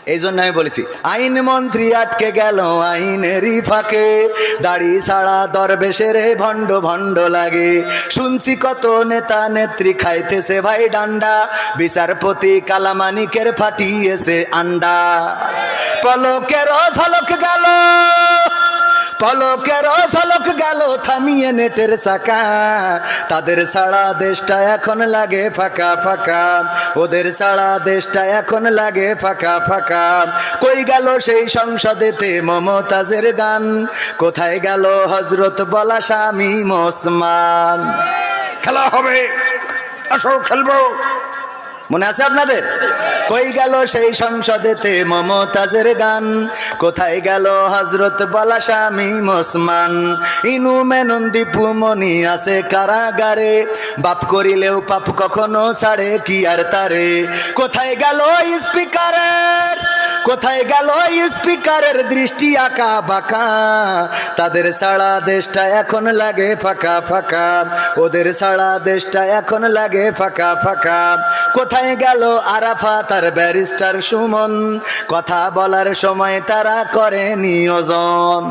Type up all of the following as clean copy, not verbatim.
এই জন্য আমি বলেছি আইন মন্ত্রী আটকে গেল আইনেরই ফাঁকে, দাড়ি ছাড়া দরবেশের ভণ্ড ভণ্ড লাগে। শুনছি কত নেতা নেত্রী খাইতেছে ভাই ডান্ডা, বিচারপতি কালামানিকের ফাটিয়েছে আন্ডা। পলকের ঝলক গেল, পলকের ঝলক গেল থামিয়ে নেটের চাকা, তাদের ছাড়া দেশটা এখন লাগে ফাঁকা ফাঁকা, ওদের ছাড়া দেশটা এখন লাগে ফাঁকা ফাঁকা। কই গেল সেই সংসদেতে মমতাজের গান, কোথায় গেল হজরত বলা শামীম ওসমান? খেলা হবে, আসো খেলবো, মনে আছে আপনাদের? কই গেল সেই সংসদেতে মমতাজের গান, কোথায় গেল হজরত বলা শামীম ওসমান? ইনু মেনন দীপু মনি আছে কারাগারে, বাপ করিলেও পাপ কখনো ছাড়ে কি আর তারে। কোথায় গেল স্পিকারের, কোথায় গেল স্পিকারের দৃষ্টি আঁকা বাঁকা, তাদের ছাড়া দেশটা এখন লাগে ফাঁকা ফাঁকা, ওদের ছাড়া দেশটা এখন লাগে ফাঁকা ফাঁকা। কোথায় গেল আরাফাত আর ব্যারিস্টার সুমন, কথা বলার সময় তারা করে নিয়োজন।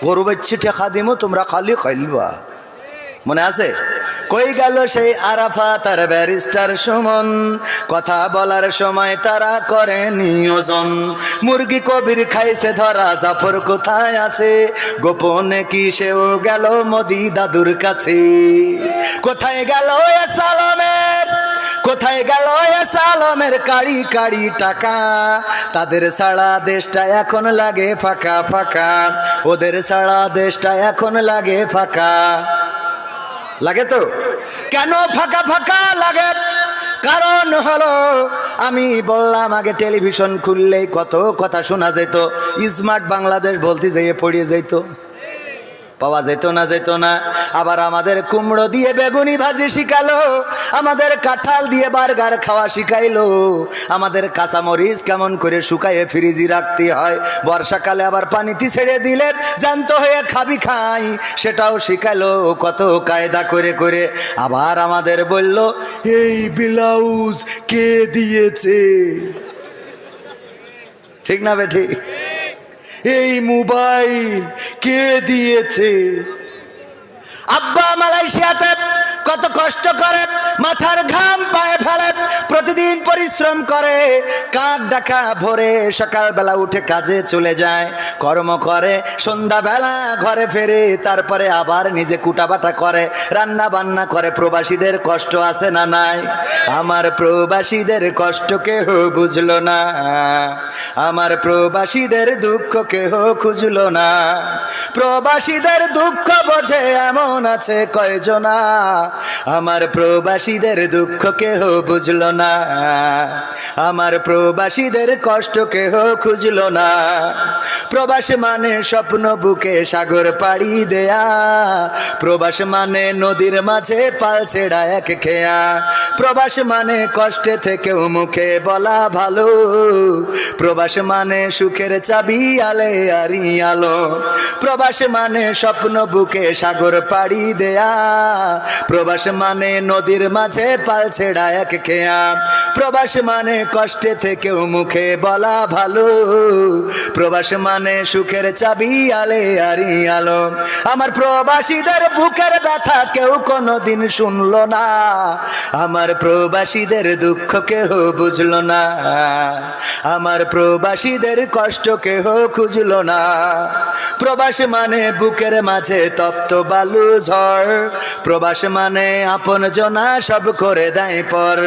গরু বাচ্চি টেকা দিমো তোমরা খালি খাইলবা, মনে আছে? কই গেল সেই আরাফাত আর ব্যারিস্টার সুমন, কথা বলার সময় তারা করে নিয়োজন। মুরগি কবির খাইছে ধরা, জাফর কোথায় আছে? গোপনে কি সেও গেল মোদি দাদুর কাছে? কোথায় গেল এ সালামের, কোথায় গেল এ সালামের কাড়ি কাড়ি টাকা, তাদের ছাড়া দেশটা এখন লাগে ফাঁকা ফাঁকা, ওদের ছাড়া দেশটা এখন লাগে ফাঁকা। লাগে তো? কেন ফাঁকা ফাঁকা লাগে? কারণ হলো আমি বললাম আগে টেলিভিশন খুললেই কত কথা শোনা যেত, স্মার্ট বাংলাদেশ বলতে যেয়ে পড়িয়ে যেত, পাওয়া যেত না, যেত না। আবার আমাদের কুমড়ো দিয়ে বেগুনি ভাজি শিখালো, আমাদের কাঁঠাল দিয়ে বার্গার খাওয়া শিখাইলো, আমাদের কাঁচামরিচ কেমন করে শুকায়ে ফ্রিজে রাখতে হয়, বর্ষাকালে আবার পানিতে ছেড়ে দিলে জ্যান্ত হয়ে খাবি খাই, সেটাও শিখালো কত কায়দা করে করে। আবার আমাদের বলল এই ব্লাউজ কে দিয়েছে, ঠিক না বেঠিক? এই মোবাইল কে দিয়েছে? আব্বা মালয়েশিয়াতে কত কষ্ট করে, মাথার ঘাম পায়ে ফেলে, প্রতিদিন পরিশ্রম করে, কাক ডাকা ভোরে সকালবেলা উঠে কাজে চলে যায়, কর্ম করে, সন্ধ্যাবেলা ঘরে ফেরে, তারপরে আবার নিজে কুটাবাটা করে, রান্না বান্না করে। প্রবাসীদের কষ্ট আছে না নাই? আমার প্রবাসীদের কষ্ট কেহ বুঝলো না, আমার প্রবাসীদের দুঃখ কেহ খুঁজলো না। প্রবাসীদের দুঃখ বোঝে এমন আছে কয়জনা, আমার প্রবাসীদের দুঃখ কেহ বুঝলো না, আমার প্রবাসীদের কষ্ট কেহ খুঁজলো না। প্রবাস মানে স্বপ্ন বুকে সাগর পাড়ি দেয়া, প্রবাস মানে নদীর মাঝে পাল ছেড়া এক খেয়া, প্রবাস মানে কষ্টে থেকেও মুখে বলা ভালো, প্রবাস মানে সুখের চাবি আলে আরি আলো, প্রবাস মানে স্বপ্ন বুকে সাগর পাড়ি দেয়া, প্রবাস মানে নদীর মাঝে পাল ছেড়া এক খেয়া, প্রবাস মানে কষ্টে থেকেও মুখে বলা ভালো, প্রবাস মানে সুখের চাবি আলে আরি আলো। আমার প্রবাসীদের বুকের ব্যথা কেউ কোনোদিন শুনলো না, আমার প্রবাসীদের দুঃখ কেহ বুঝলো না, আমার প্রবাসীদের কষ্ট কেহ খুঁজলো না। প্রবাস মানে বুকের মাঝে তপ্ত বালু ঝড়, প্রবাস মানে আপন জনা সব করে দেয় পর,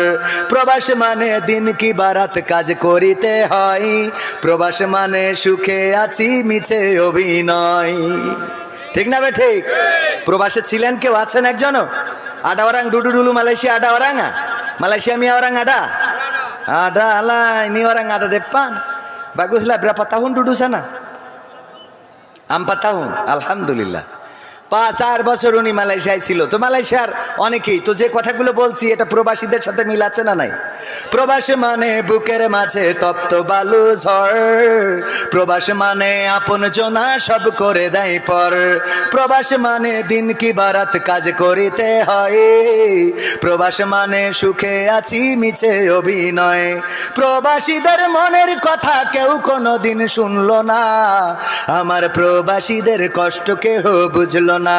প্রবাস মানে দিন কি বারাত কাজ করিতে হয়, প্রবাস মানে সুখে আছি মিছে অভিনয়, ঠিক না বে ঠিক? প্রবাসে ছিলেন কেউ, আছেন একজনও? ada orang dulu Malaysia, ada orang nggak? Malaysia mi orang ada? Ada lah, ini orang ada depan. Baguslah, berapa tahun duduk sana? 4 tahun, alhamdulillah। 5-4 বছর উনি মালয়েশিয়ায় ছিল। তো মালয়েশিয়ার অনেকেই তো যে কথাগুলো বলছি এটা প্রবাসীদের সাথে মিল আছে না নাই? প্রবাস মানে বুকের মাঝে তপ্ত বালু ঝড়, প্রবাস মানে আপন জনা সব করে দেয় পর, প্রবাস মানে দিন কি বারাত কাজ করিতে হয়, প্রবাস মানে সুখে আছি মিছে অভিনয়। প্রবাসীদের মনের কথা কেউ কোনোদিন শুনলো না, আমার প্রবাসীদের কষ্ট কেহ বুঝলো না,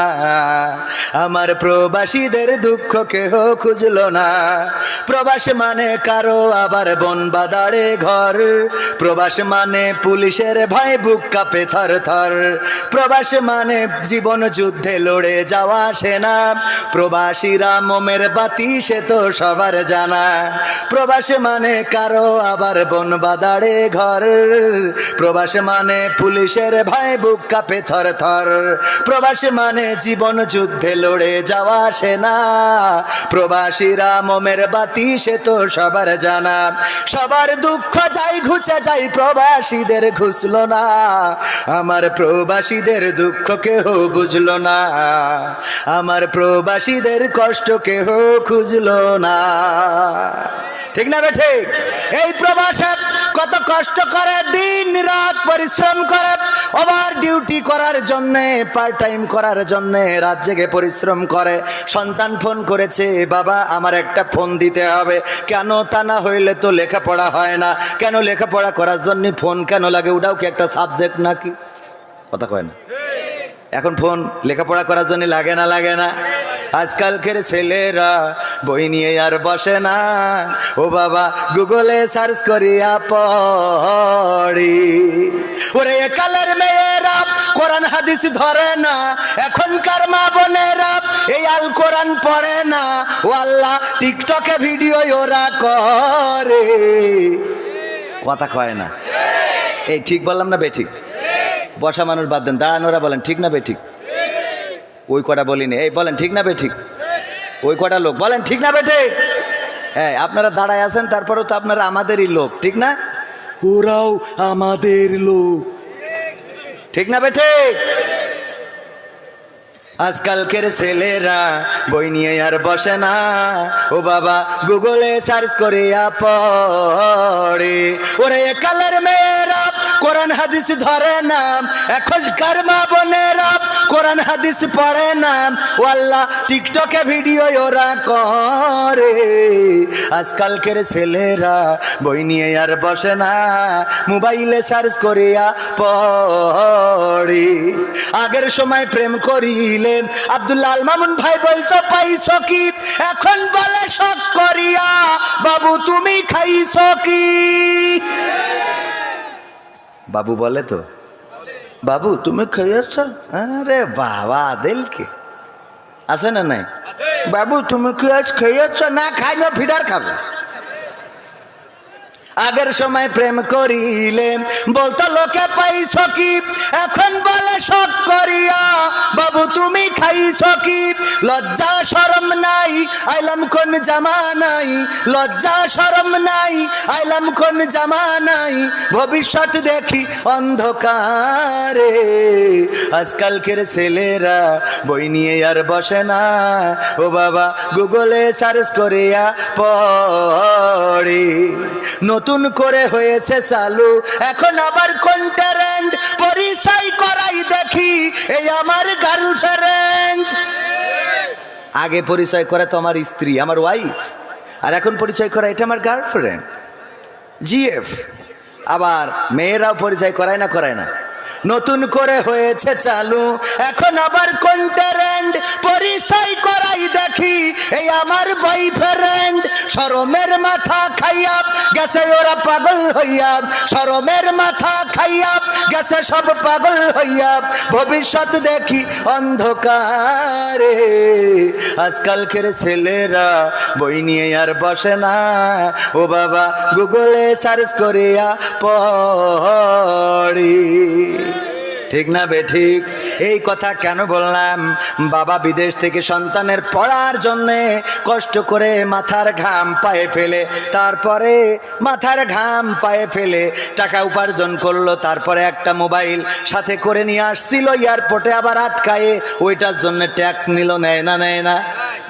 আমার প্রবাসীদের দুঃখ কেহ খুঁজলো না। প্রবাস মানে কারো আবার বন বাদারে ঘর, প্রবাস মানে পুলিশের ভয় বুক কাঁপে থর থর, প্রবাস মানে জীবন যুদ্ধে লড়ে যাওয়া সেনা, প্রবাসীরা মোমের বাতি সে তো সবার জানা। প্রবাস মানে কারো আবার বন বাদারে ঘর, প্রবাস মানে পুলিশের ভয় বুক কাঁপে থর থর, প্রবাস মানে জীবন যুদ্ধে লড়ে যাওয়া সেনা, প্রবাসীরা মোমের বাতি সে তো সবার জানা। সবার দুঃখ যাই ঘুচে যাই প্রবাসীদের ঘুষলো না, আমার প্রবাসীদের দুঃখ কেহ বুঝলো না, আমার প্রবাসীদের কষ্ট কেহ খুঁজলো না। ঠিক না বেঠে? এই প্রবাসে কত কষ্ট করে, দিন রাত পরিশ্রম করে, ওভার ডিউটি করার জন্যে, পার্ট টাইম করার জন্যে রাত জেগে পরিশ্রম করে। সন্তান ফোন করেছে, বাবা আমার একটা ফোন দিতে হবে। কেন? তা না হইলে তো লেখাপড়া হয় না। কেন? লেখাপড়া করার জন্য ফোন কেন লাগে? ওটাও কি একটা সাবজেক্ট নাকি? কথা কয় না। এখন ফোন লেখাপড়া করার জন্য লাগে না? লাগে না? আজকালকের ছেলেরা বই নিয়ে আর বসে না, ও বাবা গুগলে সার্চ করিয়া পড়ি। ওরে কালের মেয়েরা কোরআন হাদিস ধরে না, এখনকার মা বোনেরা এই আল কোরআন পড়ে না, ও আল্লাহ টিকটকে ভিডিও ওরা করে। কথা কয় না। এই ঠিক বললাম না বেঠিক? বসা মানুষ বাদ দেন, দাঁড়ানোরা বলেন ঠিক না বেঠিক? ওই কটা বলিনি, এই বলেন ঠিক না বেঠিক? ওই কটা লোক বলেন ঠিক না বেঠিক? হ্যাঁ, আপনারা দাঁড়ায় আছেন, তারপরেও তো আপনারা আমাদেরই লোক, ঠিক না? ওরাও আমাদের লোক, ঠিক না বেঠিক? আজকালকের ছেলেরা বই নিয়ে আর বসে না, ও বাবা গুগলে সার্চ করিয়া পড়ে। ওরে কালের মেয়েরা কোরআন হাদিস ধরে না, এখনকার মা বোনেরা কোরআন হাদিস পড়ে না, ও আল্লাহ টিকটকে ভিডিও ওরা করে। আজকালকের ছেলেরা বই নিয়ে আর বসে না, মোবাইলে সার্চ করিয়া পড়ে। আগের সময় প্রেম করিলে আব্দুল্লাহ আল মামুন ভাই বলতো পাইছো কি, এখন বলে শখ করিয়া বাবু তুমি খাইছো কি। বাবু বলে তো, বাবু তুমি খাইয়াছ? আরে বাবা দিলকে আছে না নাই? বাবু তুমি কি আজ খাইয়াছ? না খাই না, ফিডার খাবো। আগের সময় প্রেম করিলে বলতো লোকে পাইছো কি, এখন বলে শখ করিয়া বাবু তুমি খাইছো কি। লজ্জা শরম নাই, আইলাম কোন জামানাই, লজ্জা শরম নাই, আইলাম কোন জামানাই, ভবিষ্যৎ দেখি অন্ধকারে। আজকালকের ছেলেরা বই নিয়ে আর বসে না, ও বাবা গুগলে সার্চ করিয়া পড়ে। নতুন করে হয়েছে চালু এখন আবার কোন ট্রেন্ড, পরিচয় করাই দেখি এই আমার গার্লফ্রেন্ড। আগে পরিচয় করে তো আমার স্ত্রী, আমার ওয়াইফ, আর এখন পরিচয় করা এটা আমার গার্লফ্রেন্ড, জিএফ। আবার মেয়েরাও পরিচয় করায় না? করায় না? নতুন করে হয়েছে চালু এখন আবার কোন ট্রেন্ড, পরিচয় করাই দেখি এই আমার বয়ফ্রেন্ড। শরমের মাথা খাইয়া গেছে ওরা পাগল হইয়া, শরমের মাথা খাইয়া গেছে সব পাগল হইয়া, ভবিষ্যৎ দেখি অন্ধকারে। আজকালকের ছেলেরা বই নিয়ে আর বসে না, ও বাবা গুগলে সার্চ করিয়া পড়ি। ঠিক না বেঠিক? এই কথা কেন বললাম? বাবা বিদেশ থেকে সন্তানের পড়ার জন্যে কষ্ট করে মাথার ঘাম পায়ে ফেলে, তারপরে মাথার ঘাম পায়ে ফেলে টাকা উপার্জন করলো, তারপরে একটা মোবাইল সাথে করে নিয়ে আসছিল এয়ারপোর্টে, আবার আটকায়ে ওইটার জন্য ট্যাক্স নিল, নেয় না নেয় না?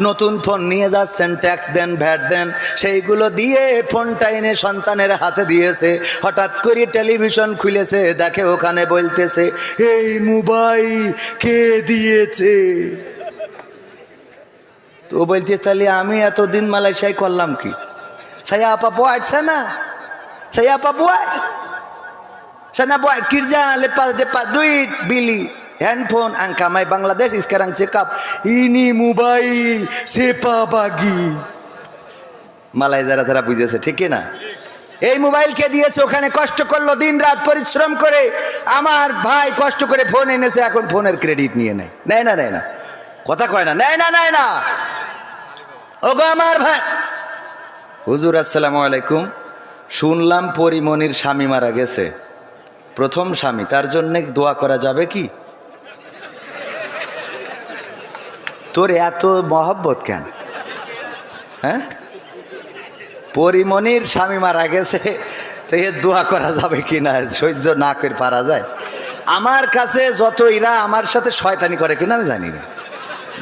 নতুন ফোন নিয়ে যাচ্ছেন, ট্যাক্স দেন, ভ্যাট দেন, সেইগুলো দিয়ে ফোনটা এনে সন্তানের হাতে দিয়েছে। হঠাৎ করে টেলিভিশন খুলেছে, দেখে ওখানে বলতেছে এই মোবাইল কে দিয়েছে? তো বলতে তাহলে আমি এতদিন মালয়েশিয়ায় করলাম কি? saya apa buat sana? Saya apa buat? Sana buat kerja, lepas dapat duit beli handphone, angkamai Bangladesh sekarang cakap ini mobile siapa bagi? মালাই যারা তারা বুঝেছে, ঠিক না? এই মোবাইল কে দিয়েছে? ওখানে কষ্ট করলো, দিন রাত পরিশ্রম করে আমার ভাই কষ্ট করে ফোন এনেছে, এখন ফোনের ক্রেডিট নিয়ে নেয়, নেয় না নেয় না? কথা কয় না, নেয় না নেয় না? ওগো আমার ভাই, হুজুর আসসালামু আলাইকুম, শুনলাম পরিমণির স্বামী মারা গেছে, প্রথম স্বামী, তার জন্য দোয়া করা যাবে কি? তোর এত মহব্বত কেন? হ্যাঁ, পরিমণির স্বামী মারা গেছে, তো এর দোয়া করা যাবে কি না? সহ্য না করে পারা যায়? আমার কাছে যত এরা আমার সাথে শয়তানি করে কিনা আমি জানি না,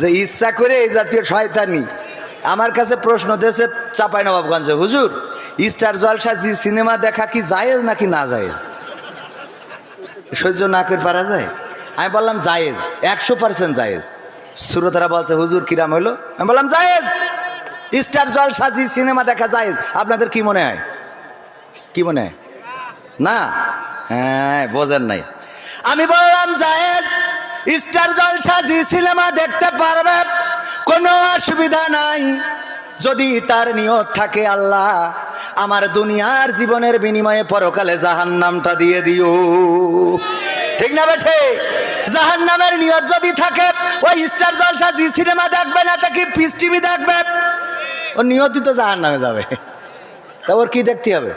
যে ইচ্ছা করে এই জাতীয় শয়তানি আমার কাছে প্রশ্ন দিয়েছে চাঁপাইনবাবগঞ্জে, হুজুর স্টার জলসা জি সিনেমা দেখা কি জায়েজ নাকি না জায়েজ? সহ্য না করে পারা যায়? আমি বললাম জায়েজ, 100% জায়েজ। শ্রোতারা বলছে হুজুর কিরাম হইলো? আমি বললাম জায়েজ, স্টার জলসা জি সিনেমা দেখা জায়েজ। আপনাদের কি মনে হয়? কি মনে হয়? না? হ্যাঁ, বোঝেন নাই। আমি বললাম জায়েজ, স্টার জলসা জি সিনেমা দেখতে পারবে, কোনো অসুবিধা নাই, যদি তার নিয়ত থাকে আল্লাহ আমার দুনিয়ার জীবনের বিনিময়ে পরকালে জাহান্নামটা দিয়ে দিও। ঠিক না বেঠে? জাহান্নামের নিয়ত যদি থাকে, ওই স্টার জলসা জি সিনেমা দেখবে না, তা কি পিস টিভি দেখবে? ও নিয়তই তো জাহান্নামে যাবে, তা ওর কি দেখতে হবে?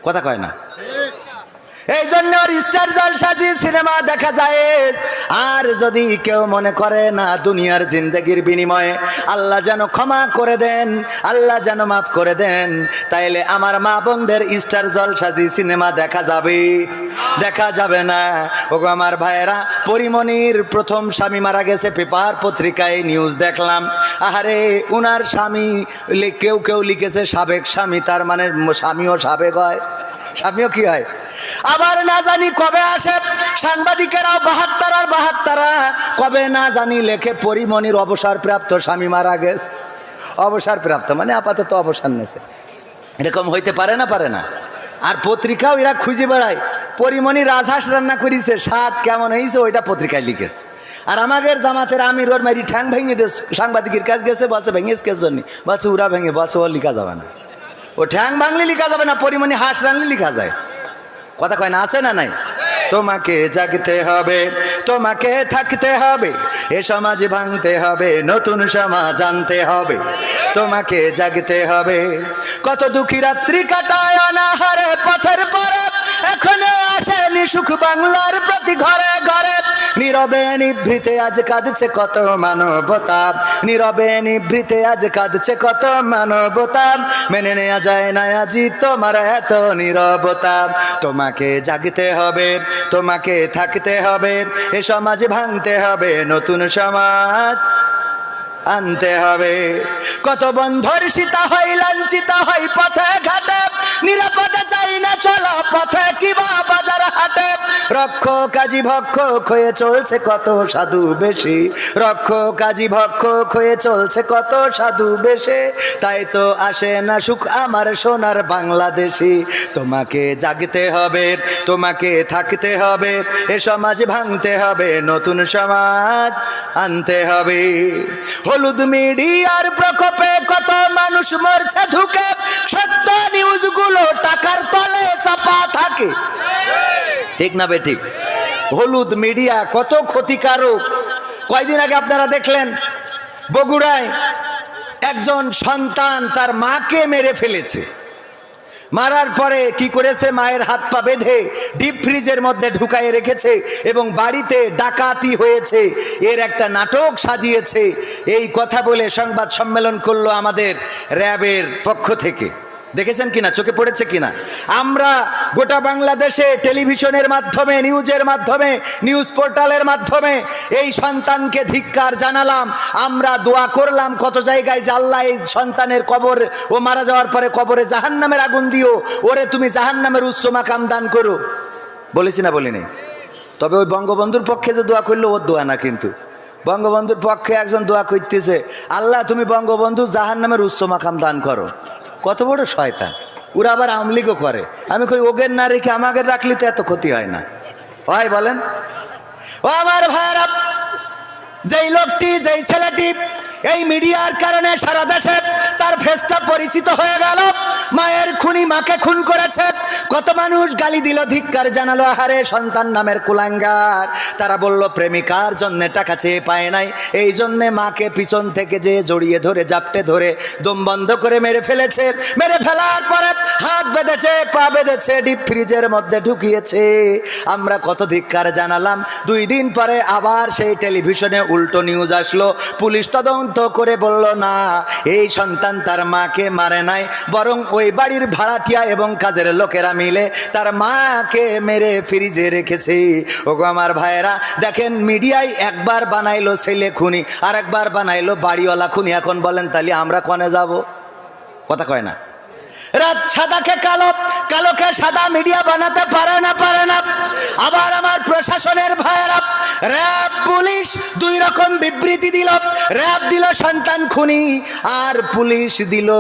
কথা কয় না? এই জন্য ওর স্টার জলসা জি সিনেমা দেখা যায়। আর যদি কেউ মনে করে না দুনিয়ার জিন্দগির বিনিময়ে আল্লাহ যেন ক্ষমা করে দেন, আল্লাহ যেন মাফ করে দেন, তাইলে আমার মা বোনদের স্টার জলসা জি সিনেমা দেখা যাবে? দেখা যাবে না। ওগো আমার ভাইয়েরা, পরিমণির প্রথম স্বামী মারা গেছে, পেপার পত্রিকায় নিউজ দেখলাম। আহারে, উনার স্বামী, কেউ কেউ লিখেছে সাবেক স্বামী, তার মানে স্বামীও সাবেক হয়, স্বামীও কি হয়? আবার না জানি কবে আসে সাংবাদিকেরাও 72 আর 72 কবে না জানি লেখে পরিমণির অবসরপ্রাপ্ত স্বামী মারা গেছে। অবসরপ্রাপ্ত মানে আপাতত অবসর নেছে, এরকম হইতে পারে না? পারে না? আর পত্রিকাও এরা খুঁজে বেড়ায়, পরিমণি রাজহাঁস রান্না করেছে, স্বাদ কেমন হয়েছে ওইটা পত্রিকায় লিখেছে। আর আমাদের জামাতের আমির ওর মারি ঠ্যাং ভেঙে দিয়ে সাংবাদিকের কাছে গেছে, বলছে ভেঙেছে কেস জন্য, বলছে ওরা ভেঙে, বলছে ও লিখা যাবে না, ও ঠ্যাং ভাঙলে লিখা যাবে না, পরিমণি হাঁস রানলে লিখা যায়। কথা কয় না? আছে না নাই? তোমাকে জাগতে হবে, তোমাকে থাকতে হবে, এ সমাজ ভাঙতে হবে, নতুন সমাজ আনতে হবে, তোমাকে জাগতে হবে। কত দুঃখী রাত্রি কাটায় অনাহারে পথের পরে, এখনো আসেনি সুখ বাংলার প্রতি ঘরে ঘরে। নীরবে নিভৃতে আজ কাঁদছে কত মানবতা, নীরবে নিভৃতে আজ কাঁদছে কত মানবতা, মেনে নেওয়া যায় না আজি তোমার এত নীরবতা। তোমাকে জাগতে হবে, তোমাকে থাকতে হবে, এ সমাজ ভাঙতে হবে, নতুন সমাজ আনতে হবে। কত বন্ধর সীতা হয়, লাঞ্ছিত হয় পথে ঘাটে, নিরাপদে চাই না চলা পথে কিবা বাজার হাটে। রক্ষ কাজী ভক্ষক হয়ে চলছে কত সাধু বেশি, রক্ষ কাজী ভক্ষক হয়ে চলছে কত সাধু বেশে, তাই তো আসে না সুখ আমার সোনার বাংলাদেশি। তোমাকে জাগতে হবে, তোমাকে থাকতে হবে, এ সমাজ ভাঙতে হবে, নতুন সমাজ আনতে হবে। হলুদ মিডিয়ার প্রকোপে কত মানুষ মরছে ঢুকে, সত্য নিউজগুলো টাকার তলে চাপা থাকে। ঠিক না বেঠিক? হলুদ মিডিয়া কত ক্ষতিকারক। কয়দিন আগে আপনারা দেখলেন বগুড়ায় একজন সন্তান তার মাকে মেরে ফেলেছে। মারার পরে কি করেছে, মায়ের হাত পা বেঁধে ডিপ ফ্রিজের মধ্যে ঢুকায়ে রেখেছে এবং বাড়িতে ডাকাতি হয়েছে এর একটা নাটক সাজিয়েছে। এই কথা বলে সংবাদ সম্মেলন করলো আমাদের র্যাবের পক্ষ থেকে। দেখেছেন কিনা, চোখে পড়েছে কিনা? আমরা গোটা বাংলাদেশে টেলিভিশনের মাধ্যমে, নিউজের মাধ্যমে, নিউজ পোর্টালের মাধ্যমে এই সন্তানকে ধিক্কার জানালাম। আমরা দোয়া করলাম কত জায়গায় যে আল্লাহ এই সন্তানের কবর, ও মারা যাওয়ার পরে কবরে জাহান্নামের আগুন দিও, ওরে তুমি জাহান্নামের উচ্চ মাকাম দান করো। বলেছি না বলিনি? তবে ওই বঙ্গবন্ধুর পক্ষে যে দোয়া করলো ওর দোয়া না, কিন্তু বঙ্গবন্ধুর পক্ষে একজন দোয়া করতেছে, আল্লাহ তুমি বঙ্গবন্ধু জাহান্নামের উচ্চ মাকাম দান করো। কত বড় শয়তান! ওরা আবার আমলিগও করে। আমি কই ওগের না রেখে আমাদের রাখলে তো এত ক্ষতি হয় না, হয় বলেন? ও আমার ভাইরা, যেই লোকটি, যেই ছেলেটি এই মিডিয়ার কারণে সারা দেশে তার ফেসটা পরিচিত হয়ে গেল, মায়ের খুনি মাকে খুন করেছে, কত মানুষ গালি দিল, ধিক্কার জানালো, আহারে সন্তান নামের কুলাঙ্গার। তারা বলল প্রেমিকার জন্য টাকা চেয়ে পায় নাই, এই জন্যে মাকে পিছন থেকে যে জড়িয়ে ধরে জাপটে ধরে দম বন্ধ করে মেরে ফেলেছে। মেরে ফেলার পরে হাত বেঁধেছে, পা বেঁধেছে, ডিপ ফ্রিজের মধ্যে ঢুকিয়েছে। আমরা কত ধিক্কার জানালাম। 2 দিন পরে আবার সেই টেলিভিশনে উল্টো নিউজ আসলো। পুলিশ তদন্ত করে বলল না, এই সন্তান তার মাকে মারে নাই, বরং ওই বাড়ির ভাড়াটিয়া এবং কাজের লোকেরা মিলে তার মাকে মেরে ফ্রিজে রেখেছে। ওগো আমার ভাইয়েরা, দেখেন মিডিয়ায় একবার বানাইলো ছেলে খুনি, আর একবার বানাইলো বাড়িওয়ালা খুনি। এখন বলেন তাহলে আমরা কনে যাব? কথা কয় না। রাত সাদাকে কালো, কালোকে সাদা মিডিয়া বানাতে পারে না, পারে না। আবার আমার প্রশাসনের ভাইয়েরা, র্যাব পুলিশ 2 রকম বিবৃতি দিল। র্যাব দিল সন্তান খুনি, আর পুলিশ দিল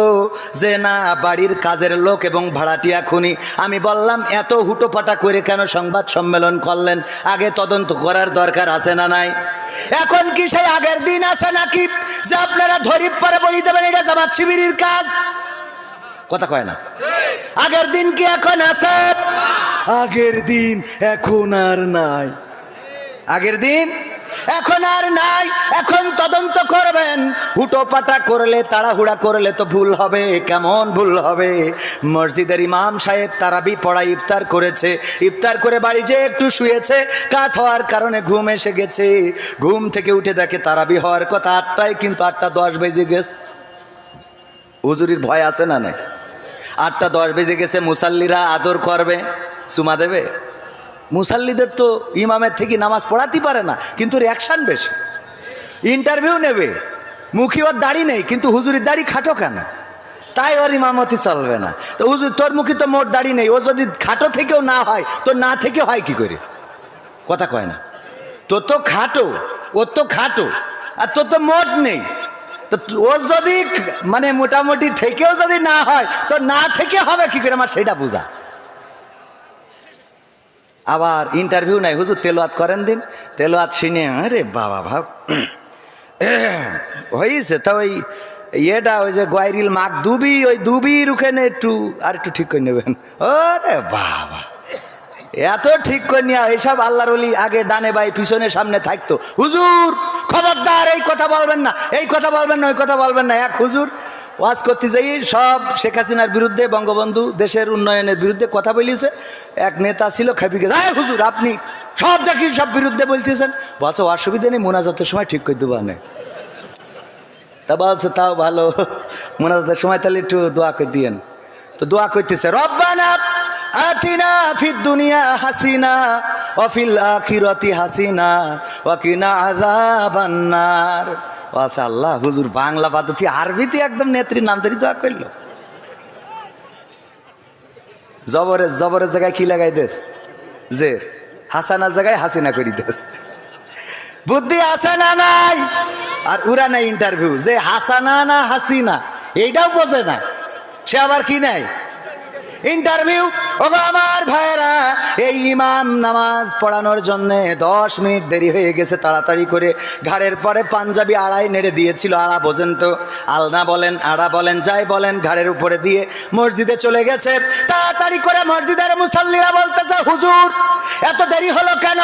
যে না, বাড়ির কাজের লোক এবং ভাড়াটিয়া খুনি। আমি বললাম এত হুটোপাটা করে কেন সংবাদ সম্মেলন করলেন? আগে তদন্ত করার দরকার আছে না নাই? এখন কি সেই আগের দিন আছে নাকি যে আপনারা ধরিপ পরে বলি দেবেন এটা জামাত শিবিরের কাজ? কথা কয় না। আগের দিন কি এখন আছে? আগের দিন এখন আর নাই। আগের দিন এখন আর নাই। এখন তদন্ত করবেন। হুটোপাটা করলে, তাড়াহুড়া করলে তো ভুল হবে। কেমন ভুল হবে? মসজিদের ইমাম সাহেব তারাবি পড়ায় ইফতার করেছে, ইফতার করে বাড়ি যেয়ে একটু শুয়েছে, কাত হওয়ার কারণে ঘুম এসে গেছে। ঘুম থেকে উঠে দেখে তারাবি হওয়ার কথা 8টায়, কিন্তু 8:10 বেজে গেছে। হুজুরির ভয় আছে না নাই? 8:10 বেজে গেছে। মুসাল্লিরা আদর করবে, চুমা দেবে। মুসাল্লিদের তো ইমামের থেকে নামাজ পড়াতে পারে না, কিন্তু রিয়াকশান বেশি। ইন্টারভিউ নেবে, মুখী ওর দাড়ি নেই, কিন্তু হুজুরির দাড়ি খাটো কেন? তাই ওর ইমামতি চলবে না। তো হুজুর তোর মুখী তো মোট দাড়ি নেই, ও যদি খাটো থেকেও না হয়, তো না থেকে হয় কি করে? কথা কয় না। তোর তো খাটো, ওর তো খাটো, আর তোর তো মোট নেই। তো ও যদি মানে মোটামুটি থেকেও যদি না হয়, তো না থেকে হবে কি করে? আমার সেটা বোঝা। আবার ইন্টারভিউ নাই, হুজুর তেলাওয়াত করেন দিন। তেলাওয়াত শুনে আরে বাবা ভাব হয়েছে। তা ওই ইয়েটা, ওই যে গোয়াইরিল মাক দুবি, ওই দুবির ওখানে একটু আর একটু ঠিক করে নেবেন। ওরে বাবা, এত ঠিক করে নিয়া এইসব আল্লাহর ওলি আগে ডানে বাই পিছনে সামনে থাকতো। হুজুর খবরদার, এই কথা বলবেন না, এই কথা বলবেন না, ওই কথা বলবেন না। এক হুজুর ওয়াজ করতে যাই সব শেখ হাসিনার বিরুদ্ধে, বঙ্গবন্ধু দেশের উন্নয়নের বিরুদ্ধে কথা বলিয়েছে। এক নেতা ছিল খেপি গেছে, হ্যাঁ হুজুর আপনি সব দেখি সব বিরুদ্ধে বলতেছেন। বলছে অসুবিধা নেই, মোনাজাতের সময় ঠিক করে দেবো না। তা বলছে তাও ভালো, মোনাজাতের সময় তাহলে একটু দোয়া করে দিয়েন। তো দোয়া করতেছে, রব্বানা আতিনা ফিদ দুনিয়া হাসিনা ওয়া ফিল আখিরাতি হাসিনা ওয়া কিনা আযাবান নার। আচ্ছা আল্লাহ, হুজুর বাংলা পদ্ধতি আরবিতে একদম নেত্রীর নাম ধরে দোয়া করলো। জবরের জবরের জায়গায় কি লাগাই দেস? জের। হাসানার জায়গায় হাসিনা করি দেস। বুদ্ধি আছে না নাই? আর উরা নাই ইন্টারভিউ যে হাসানা না হাসিনা এইটাও বোঝে না, সে আবার কি নাই ইন্টারভিউ। ওগো আমার ভাইয়েরা, এই ইমাম নামাজ পড়ানোর জন্যে 10 মিনিট দেরি হয়ে গেছে। তাড়াতাড়ি করে ঘাড়ের পরে পাঞ্জাবি আড়াই নেড়ে দিয়েছিল। আড়া বোঝেন তো, আলনা বলেন, আড়া বলেন, যাই বলেন, ঘাড়ের উপরে দিয়ে মসজিদে চলে গেছে। তাড়াতাড়ি করে মসজিদের মুসাল্লিরা বলতেছে, হুজুর এত দেরি হলো কেন?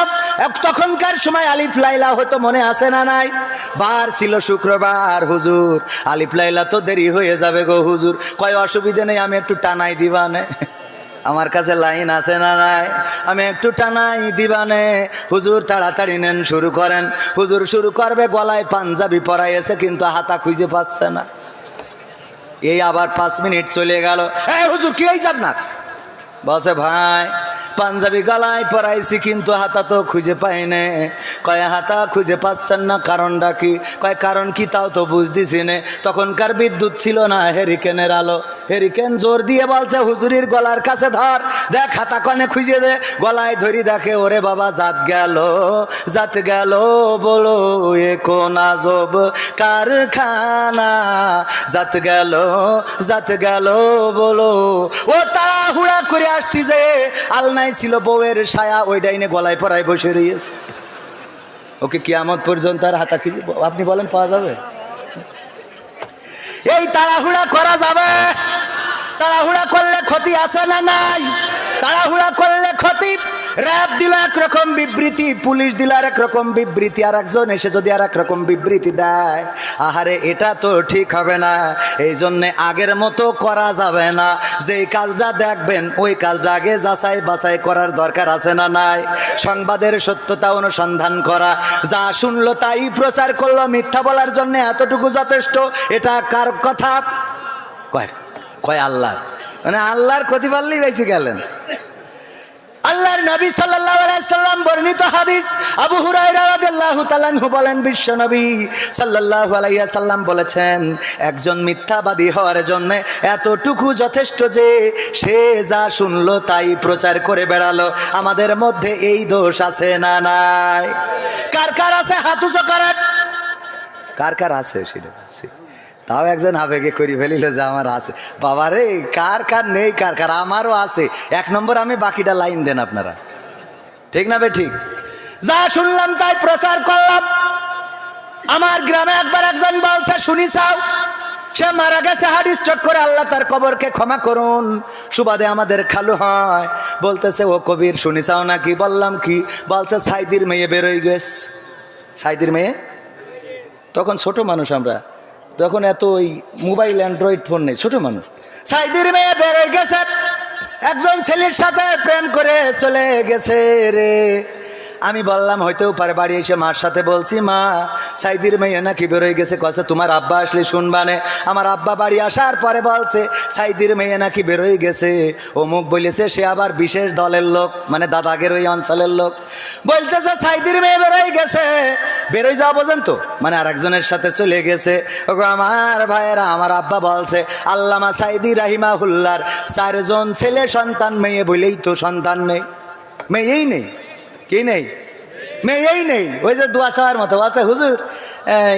তখনকার সময় আলিফ লাইলা হতো, মনে আছে না নাই? বার ছিল শুক্রবার, হুজুর আলিফ লাইলা তো দেরি হয়ে যাবে গো হুজুর। কয় অসুবিধা নেই, আমি একটু টানাই দিবানে, আমার কাছে লাইন আছে না নাই, আমি একটু টানাই দিবানে। হুজুর তাড়াতাড়ি নেন, শুরু করেন। হুজুর শুরু করবে, গলায় পাঞ্জাবি পরাইছে কিন্তু হাতা খুঁজে পাচ্ছে না। এই আবার 5 মিনিট চলে গেল। এই হুজুর কি এই যাব না? বলছে ভাই পাঞ্জাবি গলায় পরাইছি কিন্তু হাতা তো খুঁজে পাই না। কয় হাতা খুঁজে পাচ্ছেন না, কারণটা কি? কয় কারণ কি তাও তো বুঝতেছি না। তখনকার বিদ্যুৎ ছিল না, হেরিকেনের আলো। হেরিকেন জোর দিয়ে বলছে হুজুরির গলার কাছে ধর, দেখ হাতা কনে খুঁজে দে। গলায় ধরি দেখে, ওরে বাবা জাত গেল বলো এ কোন আজব কারখানা। জাত গেল বলো। ও তাড়াহুড়া করে আসতি যে আলনায় ছিল বউয়ের ছায়া, ওই ডাইনে গলায় পরায় বসে রয়েছে। ওকে কিয়ামত পর্যন্ত আর হাতা খুঁজে আপনি বলেন পাওয়া যাবে? এই তাড়াহুড়া করা যাবে? তাড়াহুড়া করলে ক্ষতি আছে না নাই? তাড়াহুড়া করলে ক্ষতি। র্যাব দিল একরকম বিবৃতি, পুলিশ দিল আর একরকম বিবৃতি, আর একজন এসে যদি আর একরকম বিবৃতি দেয়, আহারে এটা তো ঠিক হবে না। এই জন্যে আগের মতো করা যাবে না। যেই কাজটা দেখবেন ওই কাজটা আগে যাচাই বাছাই করার দরকার আছে না নাই? সংবাদের সত্যতা অনুসন্ধান করা, যা শুনলো তাই প্রচার করলো, মিথ্যা বলার জন্য এতটুকু যথেষ্ট। এটা কার কথা? কয় আল্লাহ। মানে আল্লাহর ক্ষতি পারলেই বেঁচে গেলেন। আল্লাহর নবী সাল্লাল্লাহু আলাইহি সাল্লাম বর্ণিত হাদিস, আবু হুরায়রা রাদিয়াল্লাহু তাআলা আনহু বলেন, বিশ্ব নবী সাল্লাল্লাহু আলাইহি সাল্লাম বলেছেন, একজন মিথ্যাবাদী হওয়ার জন্য এতটুকু যথেষ্ট যে সে যা শুনলো তাই প্রচার করে বেড়ালো। আমাদের মধ্যে এই দোষ আছে না নাই? কার কার আছে হাত উঁচু করেন। কার কার আছে সেটা বলছি। তাও একজন আবেগে করি ফেলিল যে আমার আছে। বাবারে কার কার নেই, কার কার আমারও আছে। 1 নম্বর আমি, বাকিটা লাইন দেন আপনারা, ঠিক না বে ঠিক? যা শুনলাম তাই প্রচার করলাম। আমার গ্রামে একবার একজন বলছে, শুনি চাও, সে মারা গেছে হার্ট স্ট্রোক করে, আল্লাহ তার কবরকে ক্ষমা করুন। সুবাদে আমাদের খালু হয়, বলতেছে ও কবির শুনি চাও নাকি? বললাম কি? বলছে সাইদির মেয়ে বেরোয় গেছে। সাইদির মেয়ে? তখন ছোট মানুষ আমরা, তখন এত ওই মোবাইল অ্যান্ড্রয়েড ফোন নেই, ছোট মানুষ। সাইদির মেয়ে বেরোয় গেছে, একজন ছেলের সাথে প্রেম করে চলে গেছে রে। আমি বললাম হইতেও পারে। বাড়ি এসে মার সাথে বলছি, মা সাইদির মেয়ে নাকি বেরোয় গেছে। কছে তোমার আব্বা আসলে শুনবানে। আমার আব্বা বাড়ি আসার পরে বলছে সাইদির মেয়ে নাকি বেরোয় গেছে, অমুক বলেছে, সে আবার বিশেষ দলের লোক, মানে দাদাগের ওই অঞ্চলের লোক। বলতেছে সাইদির মেয়ে বেরোয় গেছে। বেরোয় যাওয়া বোঝেন তো, মানে আর একজনের সাথে চলে গেছে। ওগো আমার ভাইয়েরা, আমার আব্বা বলছে আল্লামা সাইদি রাহিমাহুল্লাহর 4 জন ছেলে সন্তান, মেয়ে বলেই তো সন্তান নেই। মেয়েই নেই। কি নেই? মেয়েই নেই। ওই যে দোয়া চাওয়ার মতো আছে, হুজুর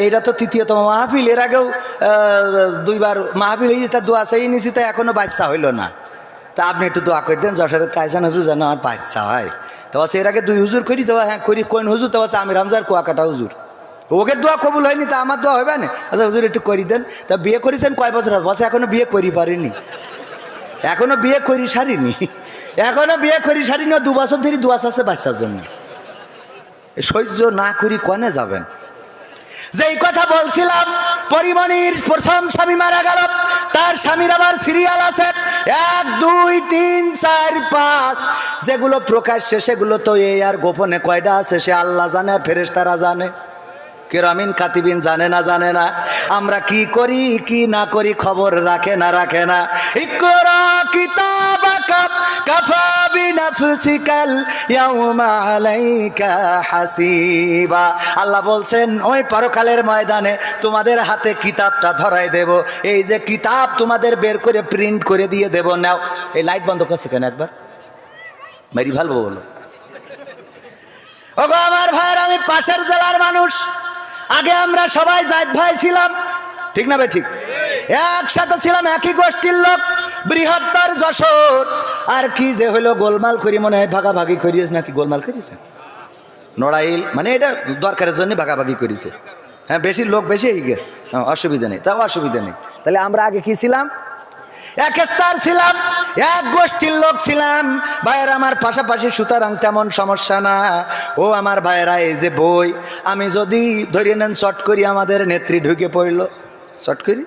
এটা তো 3য়তম মাহফিল, এর আগেও 2বার মাহফিল হয়েছে, তা দোয়া চাই নিছি, তা এখনো বাচ্চা হইল না। তা আপনি একটু দোয়া করে দেন, যশোরের কাইসান হুজুর যেন আমার বাচ্চা হয়। তো এর আগে 2 হুজুর করি, তো হ্যাঁ করি। কোন হুজুর? তো আমি রামজার কুয়াকাটা হুজুর। ওকে দোয়া কবুল হয়নি, তা আমার দোয়া হবে না? আচ্ছা হুজুর একটু করি দেন। তা বিয়ে করেছেন কয় বছর? বলছে এখনো বিয়ে করি পারিনি, এখনো বিয়ে করি সারিনি, এখনো বিয়ে করি সারিনি। 2 বছর ধরে দোয়া আছে বাচ্চার জন্য। সহ্য না করি কনে যাবেন? যেই কথা বলছিলাম, পরিমণির প্রথম স্বামী মারা গেল, তার স্বামীর আবার সিরিয়াল আছে 1 2 3 4 5। যেগুলো প্রকাশ্যে সেগুলো তো এই, আর গোপনে কয়টা আছে সে আল্লাহ জানে আর ফেরেশতারা জানে। কিরামিন কাতিবিন জানে না? আমরা কি করি কি না করি খবর রাখে না। ইকরা কিতাবাকা কাফা বিনাফসিকাল ইয়াউমা আলাইকা হাসিবা। আল্লাহ বলছেন ওই পরকালের ময়দানে তোমাদের হাতে কিতাবটা ধরাই দেব। এই যে কিতাব তোমাদের বের করে প্রিন্ট করে দিয়ে দেব। নাও। এই লাইট বন্ধ করছে কেন? একবার মেরি ভালো বলো। ওগো আমার ভাইয়ের, আমি পাশের জেলার মানুষ। আগে আমরা সবাই জায়েদ ভাই ছিলাম, ঠিক না বে ঠিক? একসাথে ছিলাম, একই গোষ্ঠীর লোক, বৃহত্তর যশোর। আর কি যে হলো গোলমাল করি, মনে হয় ভাগাভাগি করিস নাকি? গোলমাল করিছে নড়াইল, মানে এটা দরকারের জন্য ভাগাভাগি করেছে। হ্যাঁ বেশি লোক বেশি এই গে, অসুবিধা নেই, তাও অসুবিধা নেই। তাহলে আমরা আগে কি ছিলাম? এক স্তর ছিলাম, এক গোষ্ঠীর লোক ছিলাম। ভাইয়েরা আমার পাশাপাশি, সুতরাং তেমন সমস্যা না। ও আমার ভাইয়েরা, এই যে বই, আমি যদি ধরে নেন শর্ট করি, আমাদের নেত্রী ঢুকে পড়ল, শর্ট করি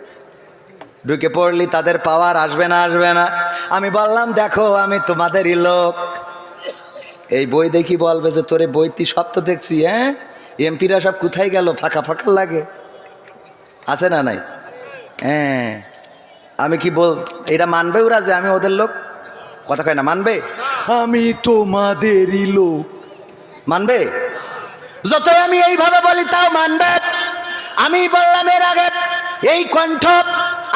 ঢুকে পড়লি, তাদের পাওয়ার আসবে না? আসবে না। আমি বললাম, দেখো আমি তোমাদেরই লোক, এই বই দেখি বলবে যে তোরে বই তুই সব তো দেখছি, হ্যাঁ এমপিরা সব কোথায় গেল, ফাঁকা ফাঁকা লাগে, আছে না নাই? হ্যাঁ, আমি কি বল, এটা মানবে ওরা যে আমি ওদের লোক? কথা কয় না, মানবে? আমি তোমাদেরই লোক, মানবে? যতই আমি এইভাবে বলি তাও মানবে? আমি বললাম এর আগে, এই কণ্ঠ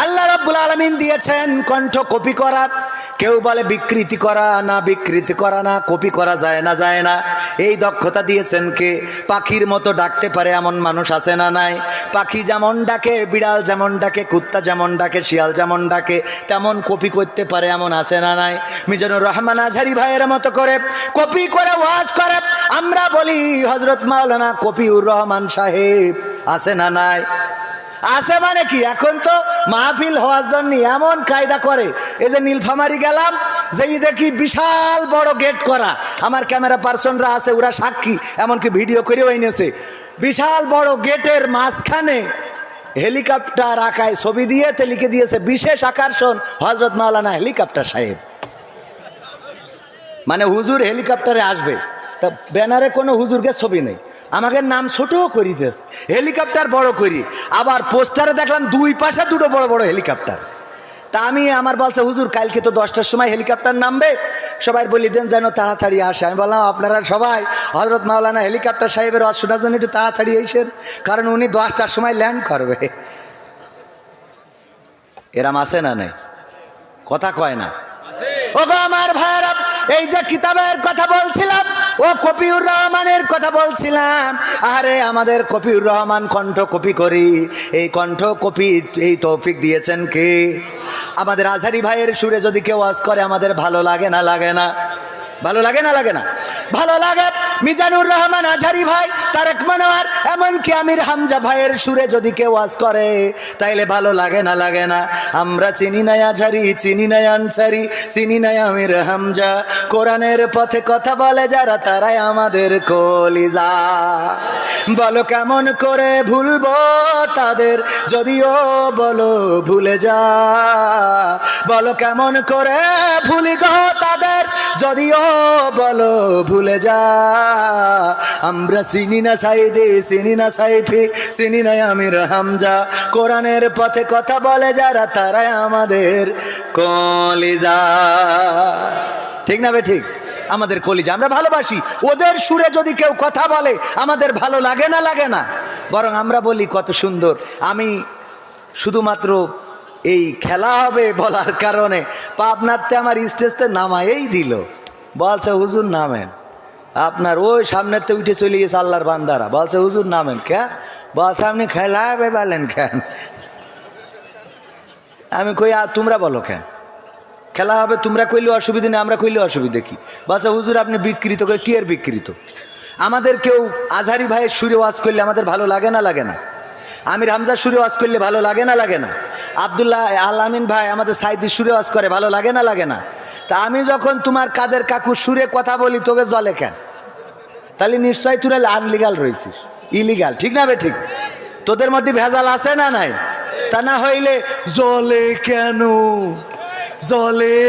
আল্লাহ রাব্বুল আলামিন দিয়েছেন, কণ্ঠ কপি করা। কেউ বলে বিকৃতি করা, না বিকৃতি করা না, কপি করা যায় না, যায় না। এই দক্ষতা দিয়েছেন কে? পাখির মতো ডাকতে পারে এমন মানুষ আছে না নাই? পাখি যেমন ডাকে, বিড়াল যেমন ডাকে, কুত্তা যেমন ডাকে, শিয়াল যেমন ডাকে, তেমন কপি করতে পারে এমন আছে না নাই? মিজানুর রহমান আজহারী ভাইয়ের মতো করে কপি করে ওয়াজ করে। আমরা বলি হযরত মাওলানা কপিউর রহমান সাহেব, আছে না নাই? আছে মানে কি, এখন তো মাহফিল হওয়ার জন্য এমন কায়দা করে। এই যে নীলফামারী গেলাম, যেই দেখি বিশাল বড় গেট করা, আমার ক্যামেরা পার্সনরা আছে, ওরা সাক্ষী, এমনকি ভিডিও করেও এনেছে। বিশাল বড় গেটের মাঝখানে হেলিকপ্টার আঁকায় ছবি দিয়ে লিখে দিয়েছে, বিশেষ আকর্ষণ হযরত মাওলানা হেলিকপ্টার সাহেব। মানে হুজুর হেলিকপ্টারে আসবে, তা ব্যানারে কোনো হুজুরকে ছবি নেই, আমাদের নাম ছোট করি দেশ, হেলিকপ্টার বড় করি। আবার পোস্টারে দেখলাম দুই পাশে দুটো বড় বড় হেলিকপ্টার। তা আমি, আমার বলছে হুজুর কালকে তো 10টার সময় হেলিকপ্টার নামবে, সবাই বলি দেন যেন তাড়াতাড়ি আসে। আমি বললাম আপনারা সবাই হযরত মাওলানা হেলিকপ্টার সাহেবের ওয়াজ শোনার জন্য একটু তাড়াতাড়ি এসেন, কারণ উনি 10টার সময় ল্যান্ড করবে। এরাম আছে না নাই? কথা কয় না। ওগো আমার ভাইরা, এই যে কিতাবের কথা বলছিলাম, ও কপিউর রহমানের কথা বলছিলাম। আরে আমাদের কপিউর রহমান কণ্ঠ কপি করি, এই কণ্ঠ কপি এই তৌফিক দিয়েছেন কে? আমাদের আজহারী ভাইয়ের সুরে যদি কেউ ওয়াজ করে আমাদের ভালো লাগে না? লাগে না? ভালো লাগে না? লাগে না? ভালো লাগে। মিজানুর রহমান আজহারী ভাই, তারেক মনোয়ার, এমনকি আমির হামজা ভাইয়ের সুরে যদি কেউ ওয়াজ করে তাইলে ভালো লাগে না? লাগে না? আমরা চিনি না আজহারী, চিনি না আনসারী, চিনি না আমির হামজা, কোরআনের পথে কথা বলে যারা তারাই আমাদের কলিজা। বলো কেমন করে ভুলবো তাদের, যদিও বলো ভুলে যা। বলো কেমন করে ভুলি গো তাদের, যদিও বলো ভুলে যা। আমরা চিনি না সাইদি, চিনি না সাইফি, চিনি না আমির হামজা, কোরআনের পথে কথা বলে যারা তারাই আমাদের কলিজা। ঠিক না বে ঠিক? আমাদের কলিজা, আমরা ভালোবাসি। ওদের সুরে যদি কেউ কথা বলে আমাদের ভালো লাগে না? লাগে না? বরং আমরা বলি কত সুন্দর। আমি শুধুমাত্র এই খেলা হবে বলার কারণে পাবনাতে আমার স্টেজতে নামায়েই দিল, বলছে হুজুর নামেন। আপনার ওই সামনেতে উঠে চলে গেছে আল্লাহর বান্দারা, বলছে হুজুর নামেন। কে? বলছে আপনি খেলা হবে বলেন কেন? আমি কই তোমরা বলো কেন খেলা হবে? তোমরা কইলে অসুবিধা নেই, আমরা কইলে অসুবিধা কি? বলছে হুজুর আপনি বিকৃত করে। কি এর বিকৃত? আমাদের কেউ আজহারী ভাইয়ের সুরে ওয়াজ করলে আমাদের ভালো লাগে না? লাগে না? আমির হামজার সুরে ওয়াজ করলে ভালো লাগে না? লাগে না? আব্দুল্লাহ আল আমিন ভাই আমাদের সাইদির সুরে ওয়াজ করে, ভালো লাগে না? লাগে না? তা আমি যখন তোমার কাদের কাকুর সুরে কথা বলি তোকে জলে কেন? তাহলে নিশ্চয় তুই আনলিগাল রয়েছিস, ইলিগাল। ঠিক না বে ঠিক? তোদের মধ্যে ভেজাল আছে না নাই? তা না হইলে জলে কেন? জলে